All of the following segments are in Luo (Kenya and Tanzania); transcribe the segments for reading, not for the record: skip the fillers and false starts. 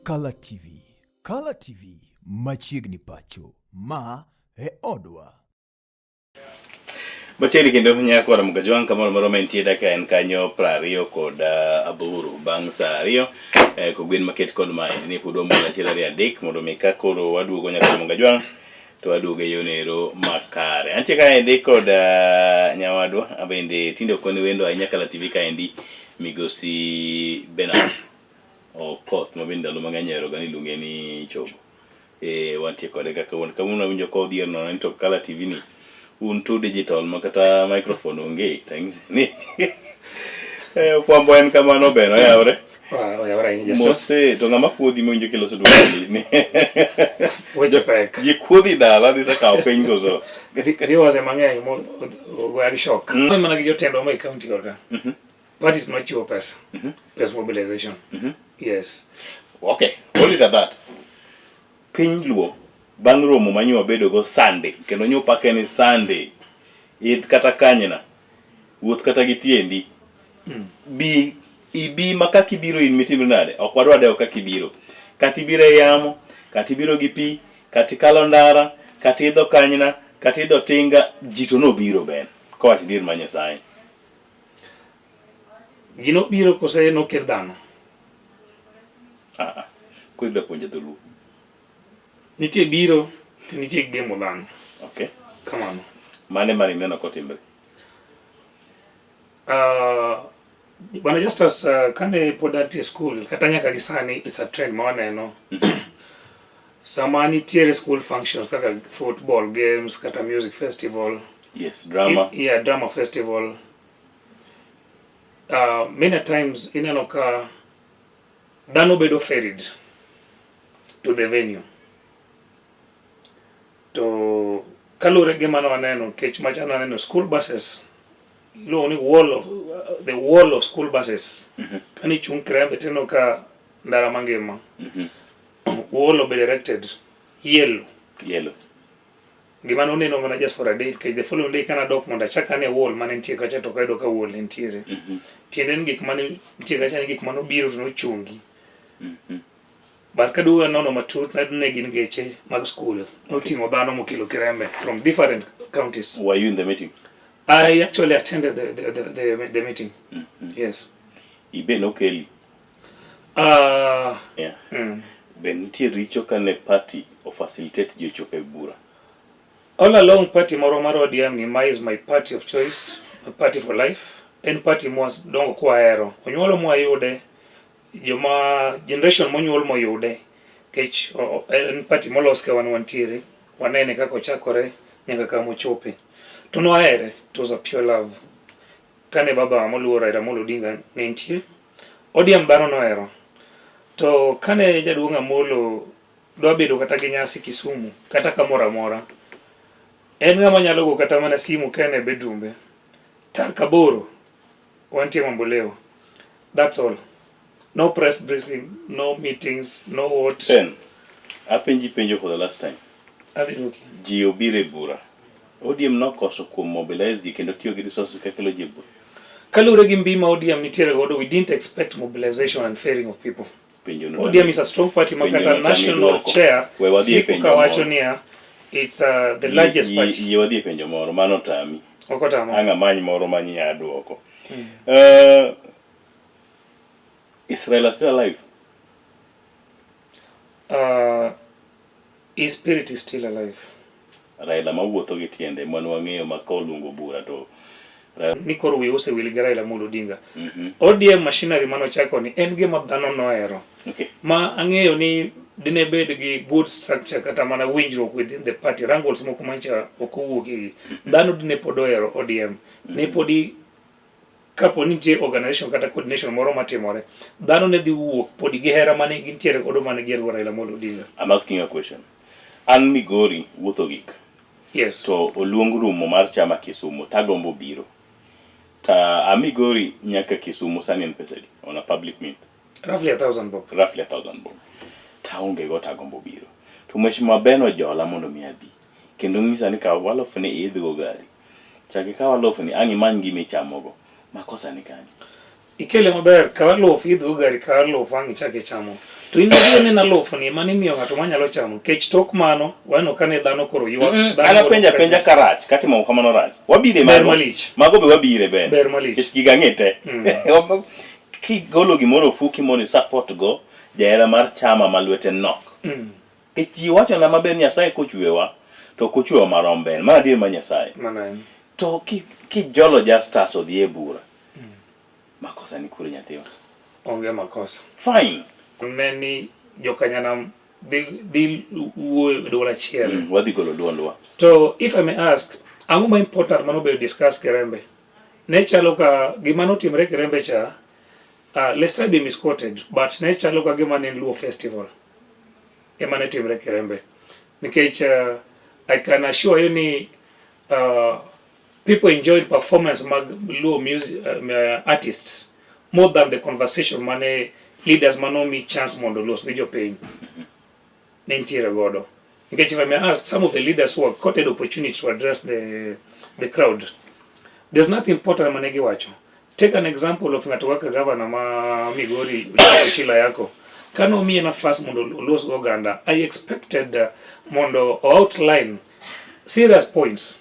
kalatvlive. Kalatvlive machiegni pacho ma e odwa. Bacheri kendo nyako ra mugajwan kamoro moro mentie daka en kanyo 20 kod aboro bang' saa 2 ko gwen maket kod mai ni pudo mona chila ri adek mondo mi ka koro waduogo nyaka mugajwan to waduogo yonero makare. Antie ka ende kod nyawadwa abende tinde koni wendo ahinya kalatvlive ka endi migosi Benard Okoth mabende ndalo mang'eny ero gani luonge ni Chogo. Wantie kode kaka kawuono winjo ko dhier no to kalatvlive ni un to digital makata microphone onge thanks ni fwambo en kamano beno yawre yawre just mose to ngama kuodhi monjo kelo sodu ni weche pek ji kuodhi dala disa ka piny gozo riwase mang'eny mo wari shock mana gi jotendo mai county kaka but it no chiwo pesa pesa mobilization yes okay hold it at that piny luo bang' romo manyo bedo go Sunday kendo nyo pake ni Sunday id kata kanyena wuoth kata gitiendi bi ibi makaki biro in mitimo nade ok wadwa dewo kaki biro kati biro yamo kati biro gi pi kati kalondara kati idho kanyena kati idho tinga jito no biro ben ko wach dir manyo sai gino biro kose no kirdano kuido ponje dhulu nitie biro to nitie gemo dhano. Okay. Kamano. Mane mari neno kotimbre? Bana just as kane podati school kata nyaka gisani it's a trend mawaneno. Sama nitiere school functions kaka football games kata music festival. Yes, drama. Drama festival. Many times ineno ka dhano bedo ferried to the venue. To kalure gi mano aneno kech machano aneno school buses lo ni the wall of school buses kani chung krembe teno ka ndara mangema wall be directed yellow gimano neno mana just for a day kech the following day kana dok monda chaka ne wall mane ntie kacha to kaido ka wall ntiere tienden gik mane ntie kacha ni gik mano biro to no chungi but kaduwa nono matut nadne gin geche mag school notingo dhano mokilo kirembe from different counties. Were you in the meeting? I actually attended the meeting. Yes. Ibe no keli. Yeah. Beniti richo kane party or facilitate jochope bura. All along party moro maro ODM ni ma is my party of choice, my party for life. En party mwas dongo kwa ero. Onyuolo mwa yude joma generation monyuol moyude kech en party molos ka wantiere wanene kako chakore nyaka kamo chope to no aere it was a pure love kane baba moluor Raila Amolo Odinga ne ntie ODM dhano no ero to kane jaduong' Amolo dwa bedo kata gi nyasi Kisumu kata kamora mora en ng'ama nyalo go kata mana simu kane bedroom tar kaboro wantie mamboleo. That's all. No press briefing, no meetings, no what. Then, penjo for the last time. Okay. Ji obire bura. ODM no koso kuom mobilize ji kendo tiyo gi resources kakelo ji bura. Kalure gi mbima ODM nitiere godo, we didn't expect mobilization and fearing of people. ODM is a strong party makata national chair. Siku kawacho niya, it's the largest party. Yiwadhi penjo moro mano tami. Okotamo. Anga manyi moro manyi ya duoko. Is Raila still alive? His spirit is still alive. Raila mawuotho gi tiende manu wang'eyo makolungo bura to nikoro we use will gi Raila Amolo Odinga. ODM machinery mano chako ni en gima dhano noero. Okay. Ma ang'eyo ni dine bed gi good structure kata mana winjruok within the party wrangles moko mancha okowuoki dhano dine podoero ODM ne podi kapo nitie organization kata coordination moro matimore dhano ne dhi wuok podi gihera mane gintiere kodo mane giergo Raila Amolo Odinga. I'm asking a question. An Migori wuotho gik. Yes. To oluong rumo mar chama Kisumu tagombo biro. Ta Migori nyaka Kisumu sani en pesadi on a public meet. Roughly 1,000 bob. Roughly 1,000 bob. Ta onge go tagombo biro. To mheshimiwa Beno jola mondo mi abi. Kendo ngisa ni ka walofu ni idho gari. Chake ka walofu ni angi mangi michamogo. Makosa ni kani. Ikele maber kawalo fidho gari kawalo fangi chake chamo to indio ne na lofu ni mani miyo ngato manyalo chamo kech tok mano wano kane dhano koro yuak ana penja karach kati mo kamano rach wabire mago be wabire be ber malich kech gigangete ki golo gimoro fuki moni support go jaera mar chama malwete nok kech ji wacho na maber Nyasaye kochwewa to kochwewa maromben ma adier ma Nyasaye to ki jolo justice odhie bura makosa ni kure nyathiwa onge makosa fine neni jokanyanam dil dola chiel wadhi golo duondwa to if I may ask ango ma important mano be discuss Kirembe ne chalo ka gimano timre Kirembe cha let's try be misquoted but ne chalo ka gima ne Luo festival emane timre Kirembe nikech I can assure you ni people enjoyed performance mag Luo music artists more than the conversation mane leaders manomi chance mondo los gijo pay nentiere godo because if I may ask some of the leaders who have caught an opportunity to address the crowd there's nothing important manegi wacho take an example of ngatoka governor ma Migori Uchila yako kano mi na fast mondo los Oganda I expected mondo outline serious points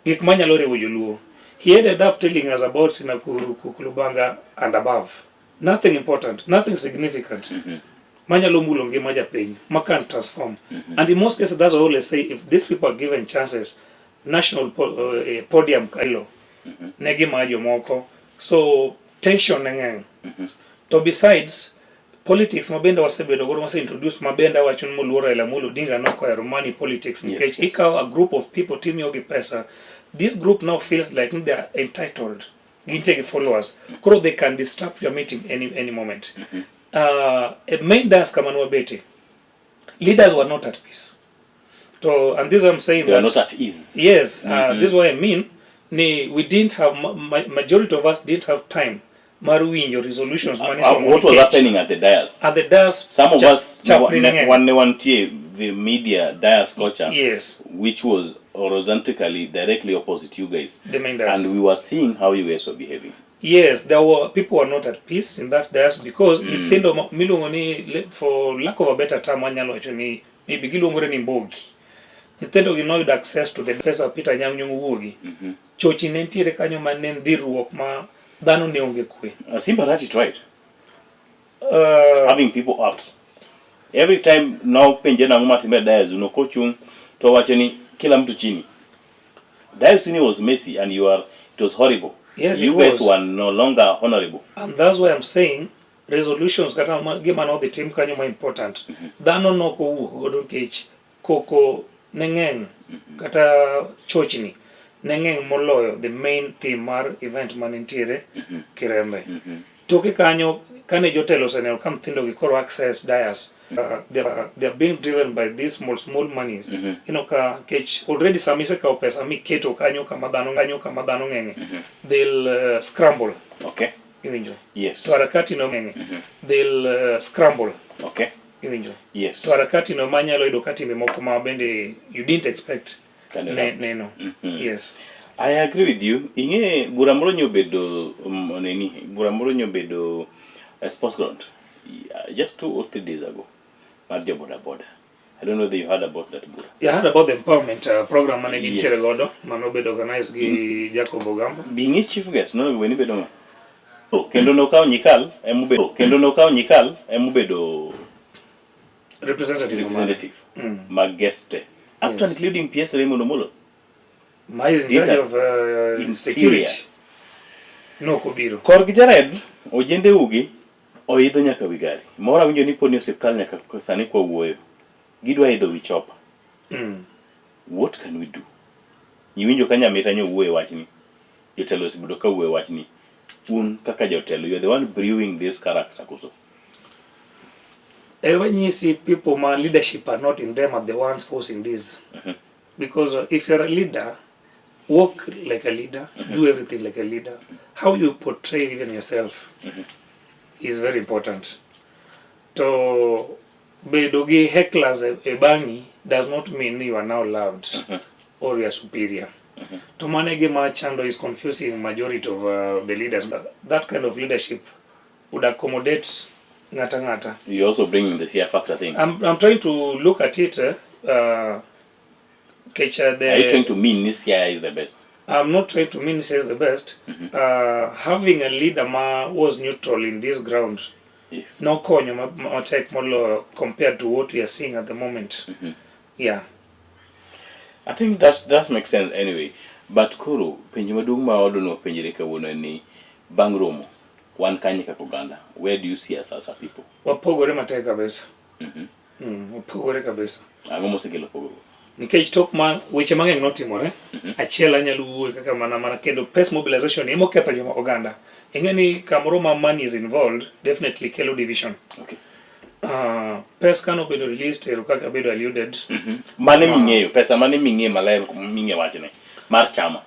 gik manyalo rewo joluo he ended up telling us about Sinakuru Kukulubanga and above nothing important, nothing significant. Manyalo mulo ngima japiny, ma can transform. And in most cases, that's what I always say, if these people are given chances, national podium kailo, negi majo moko, so tension nengeng. To besides, politics, mabenda wasebedo, goro wase introduce mabenda wachun muluora ila mulu dinga noko ya Romani politics. Yes. Ikaw a group of people, timi yogi pesa, this group now feels like they are entitled. Gintegi followers, kuro they can disrupt your meeting any moment. A main dance kamanwa beti, leaders were not at peace. So, and this I'm saying they that are not at ease. Yes, this is what I mean. We didn't have majority of us didn't have time. Maruin your resolutions. What was happening at the dais? At the dais, some of us one the media dais culture. Yes, which was horizontally directly opposite you guys. The main dais. And we were seeing how you guys were behaving. Yes, there were people were not at peace in that dais because for lack of a better term, maybe gilongore ni mbogi. Nintendo ginoyudo access to the pesa Peter Nyamnyumu wuogi. Chochi nentiere kanyo manen dhirruok ma dhano ne onge kwe. Simba Rati tried. Having people out. Every time now penje na nguma timbe dais unokochung to wacheni kila mtu chini. Diocese was messy and it was horrible. Yes, you guys were no longer honorable. And that's why I'm saying resolutions kata give man all the team kanyo more important. Dhano no ko godon kech koko nengeng kata chochni nengeng moloyo the main theme mar event manentiere Kirembe. Toke kanyo kane jotelo seneno kam thindo gi koro access dias. They are being driven by these small monies. You know ka kech already samise ka pesa mi keto kanyo kama dhano ngenge. They'll scramble. Okay. Iwinjo. Yes. To harakati no ngenge. They'll scramble. Okay. Iwinjo. Yes. To harakati no manyalo yudo katime moko ma bende you didn't expect. Neno. Yes. I agree with you. Inge buramoro nyobedo buramoro nyobedo sports ground just 2 or 3 days ago. Madja boda. I don't know whether you heard about that book. Yeah, I heard about the empowerment program managing Teregodo, Manobedo organized gi Jacob Ogamba. Being a chief guest, no we ni bedo. Kendo no kaw nyikal emubedo representative. My guest. Up to including PS Raymond Omolo. My is in charge of security. No kobiro. Korgi jared ojende ugi oidho nyaka wigari. Mora winjo ni poni osiptal nyaka sani kwa wuoyo. Gidwa idho wichopa. What can we do? Iwinjo kanya metanyo wuoyo wachni. Jotelo osibudo ka wuoyo wachni. Un kaka jotelo, you're the one brewing this character Koso. When you see people, my leadership are not in them are the ones forcing this. Because if you're a leader, walk like a leader, do everything like a leader. How you portray even yourself is very important. To bedogi hecklers a bangi does not mean you are now loved or you are superior. To manage Machando is confusing majority of the leaders. But that kind of leadership would accommodate ngata. You also bringing the sheer factor thing. I'm trying to look at it. Are you trying to mean this year is the best? I'm not trying to mean says the best. Having a leader was neutral in this ground. Yes. No konyo ma take more compared to what we are seeing at the moment. Yeah. I think that makes sense anyway. But Kuro, penye madung ma odono penjire kawuono ni bang romo wan kanye kaka Oganda. Where do you see us as a people? Wapogore matek kabisa. Wapogore kabisa. Ang'o mosekelo pogruok? Nikech tok man weche mang'eny notimore. Achiel anyalo wuoyo kaka mana kendo pes mobilization emo ketho joma Oganda. Ing'eni kamoro ma money is involved definitely kelo division. Okay. Pes kano bedo released ero kaka bedo alluded. Mane ming'eyo pesa mane ming'eyo maler ming'e wachne mar chama.